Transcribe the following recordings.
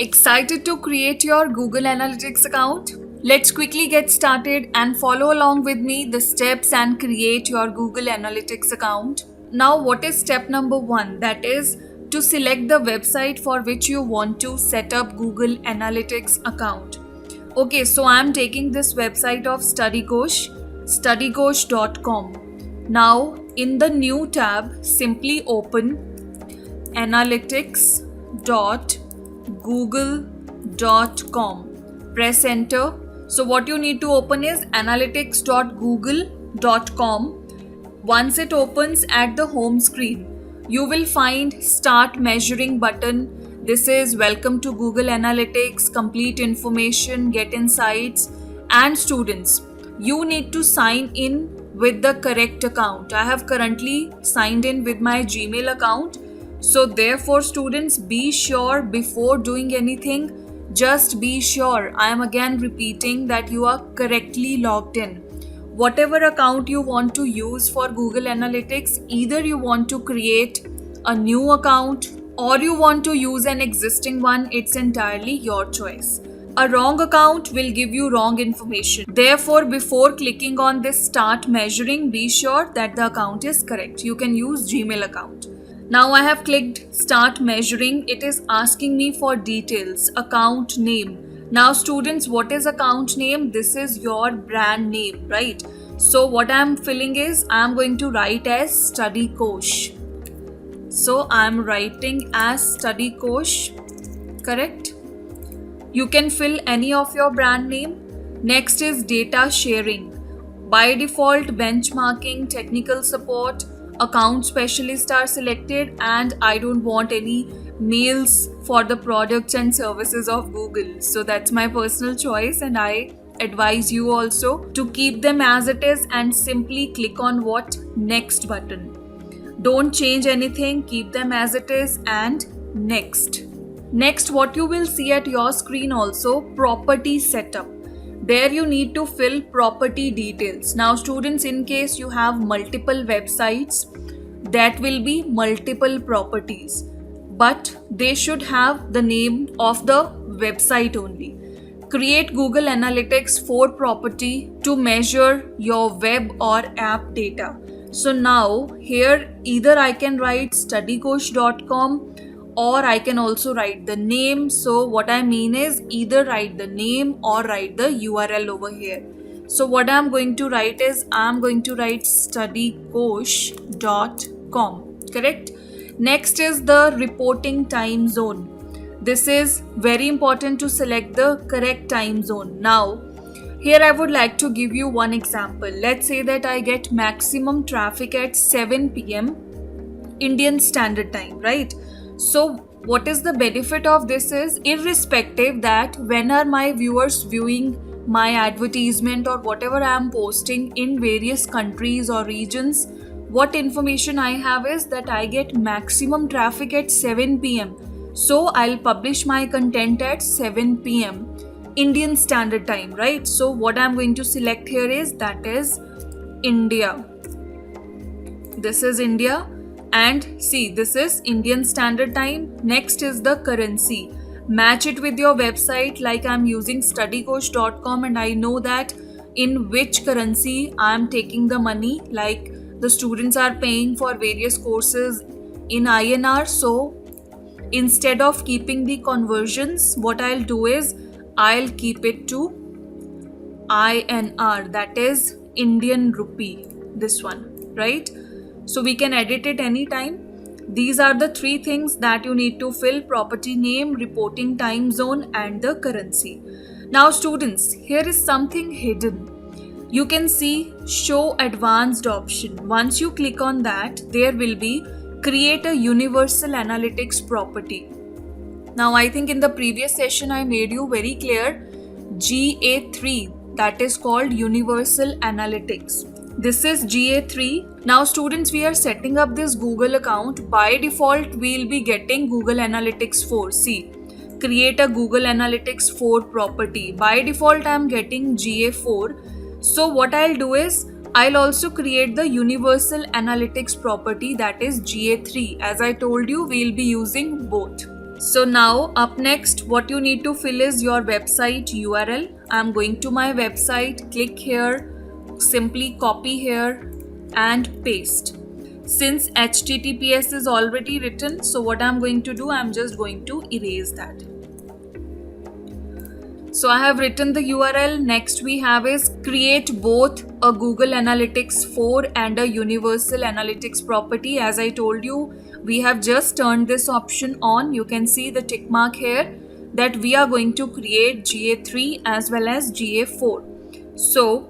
Excited to create your Google Analytics account? Let's quickly get started and follow along with me the steps and create your Google Analytics account. Now, what is step number 1? That is to select the website for which you want to set up Google Analytics account. Okay, so I'm taking this website of StudyKosh, StudyKosh.com. Now, in the new tab, simply open analytics.google.com. Press enter. So what you need to open is analytics.google.com. Once it opens at the home screen, you will find Start Measuring button. This is Welcome to Google Analytics, Complete Information, Get Insights, and students. You need to sign in with the correct account. I have currently signed in with my Gmail account. So therefore, students, be sure before doing anything, just be sure. I am again repeating that you are correctly logged in. Whatever account you want to use for Google Analytics, either you want to create a new account or you want to use an existing one, it's entirely your choice. A wrong account will give you wrong information. Therefore, before clicking on this Start Measuring, be sure that the account is correct. You can use Gmail account. Now I have clicked Start Measuring. It is asking me for details, account name. Now students, what is account name? This is your brand name, right? So what I am filling is, I am going to write as StudyKosh. So I am writing as StudyKosh, correct? You can fill any of your brand name. Next is data sharing. By default, benchmarking, technical support, account specialists are selected, and I don't want any mails for the products and services of Google. So that's my personal choice, and I advise you also to keep them as it is and simply click on what? Next button. Don't change anything, keep them as it is and next. Next, what you will see at your screen also, property setup. There you need to fill property details. Now students, in case you have multiple websites, that will be multiple properties, but they should have the name of the website only. Create Google Analytics for property to measure your web or app data. So now here either I can write StudyKosh.com or I can also write the name. So what I mean is either write the name or write the URL over here. So what I'm going to write is, I'm going to write StudyKosh.com, correct? Next is the reporting time zone. This is very important to select the correct time zone. Now, here I would like to give you one example. Let's say that I get maximum traffic at 7 p.m. Indian Standard Time, right? So what is the benefit of this is, irrespective that when are my viewers viewing my advertisement or whatever I am posting in various countries or regions, what information I have is that I get maximum traffic at 7 p.m. So I'll publish my content at 7 p.m. Indian Standard Time, right? So what I'm going to select here is, that is India. This is India. And see, this is Indian Standard Time. Next is the currency. Match it with your website, like I'm using StudyKosh.com and I know that in which currency I'm taking the money, like the students are paying for various courses in INR. So instead of keeping the conversions, what I'll do is I'll keep it to INR, that is Indian rupee, this one, right? So we can edit it anytime. These are the 3 things that you need to fill: property name, reporting time zone, and the currency. Now students, here is something hidden. You can see show advanced option. Once you click on that, there will be create a universal analytics property. Now I think in the previous session I made you very clear, GA3, that is called universal analytics. This is GA3. Now students, we are setting up this Google account. By default, we will be getting Google Analytics 4. See, create a Google Analytics 4 property. By default, I am getting GA4. So what I'll do is, I'll also create the Universal Analytics property, that is GA3. As I told you, we'll be using both. So now up next, what you need to fill is your website URL. I'm going to my website, click here, simply copy here and paste. Since HTTPS is already written, so what I'm going to do, I'm just going to erase that. So I have written the URL. Next we have is create both a Google Analytics 4 and a Universal Analytics property. As I told you, we have just turned this option on. You can see the tick mark here that we are going to create GA3 as well as GA4. So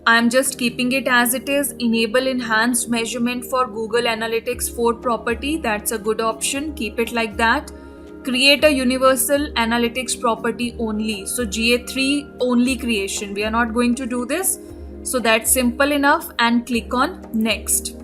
I'm just keeping it as it is. Enable enhanced measurement for Google Analytics 4 property. That's a good option. Keep it like that. Create a universal analytics property only. So GA3 only creation. We are not going to do this. So that's simple enough, and click on next.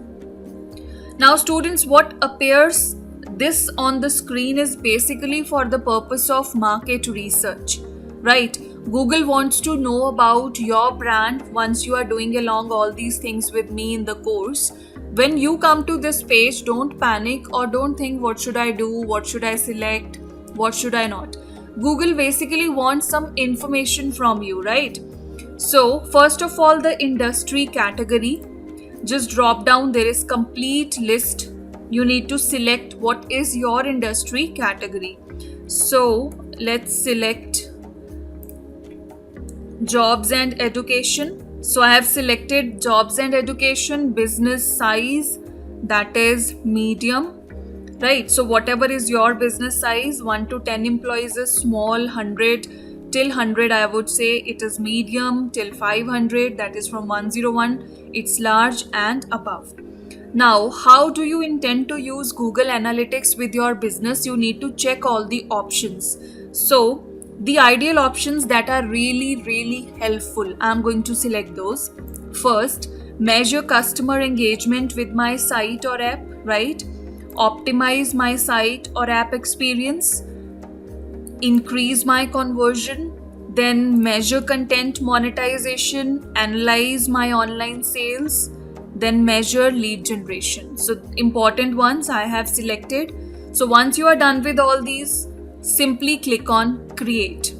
Now students, what appears this on the screen is basically for the purpose of market research, right? Google wants to know about your brand once you are doing along all these things with me in the course. When you come to this page, don't panic or don't think what should I do, what should I select, what should I not. Google basically wants some information from you, right? So first of all, the industry category, just drop down, there is complete list. You need to select what is your industry category. So let's select jobs and education. So I have selected jobs and education, business size, that is medium, right? So whatever is your business size, 1 to 10 employees is small, 100 till 100 I would say it is medium, till 500 that is from 101 it's large, and above. Now, how do you intend to use Google Analytics with your business? You need to check all the options. So the ideal options that are really helpful, I'm going to select those. First, measure customer engagement with my site or app, right? Optimize my site or app experience, increase my conversion, then measure content monetization, analyze my online sales, then measure lead generation. So important ones I have selected. So once you are done with all these, simply click on create.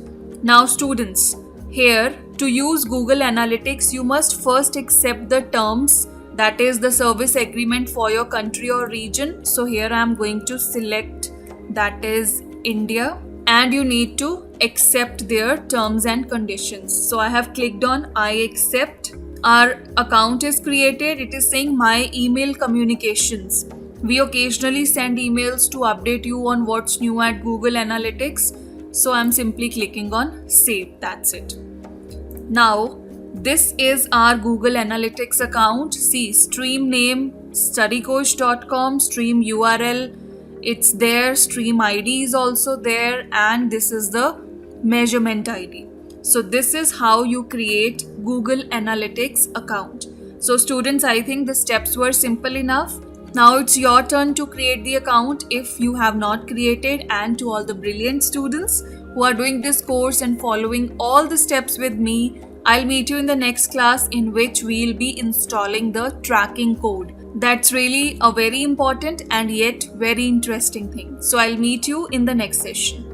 Now students, here to use Google Analytics, you must first accept the terms, that is the service agreement for your country or region. So here I am going to select that is India, and you need to accept their terms and conditions. So I have clicked on I accept. Our account is created. It is saying my email communications. We occasionally send emails to update you on what's new at Google Analytics. So I'm simply clicking on save. That's it. Now, this is our Google Analytics account. See, stream name, StudyKosh.com, stream URL, it's there, stream ID is also there, and this is the measurement ID. So this is how you create Google Analytics account. So students, I think the steps were simple enough. Now it's your turn to create the account if you have not created, and to all the brilliant students who are doing this course and following all the steps with me, I'll meet you in the next class in which we'll be installing the tracking code. That's really a very important and yet very interesting thing. So I'll meet you in the next session.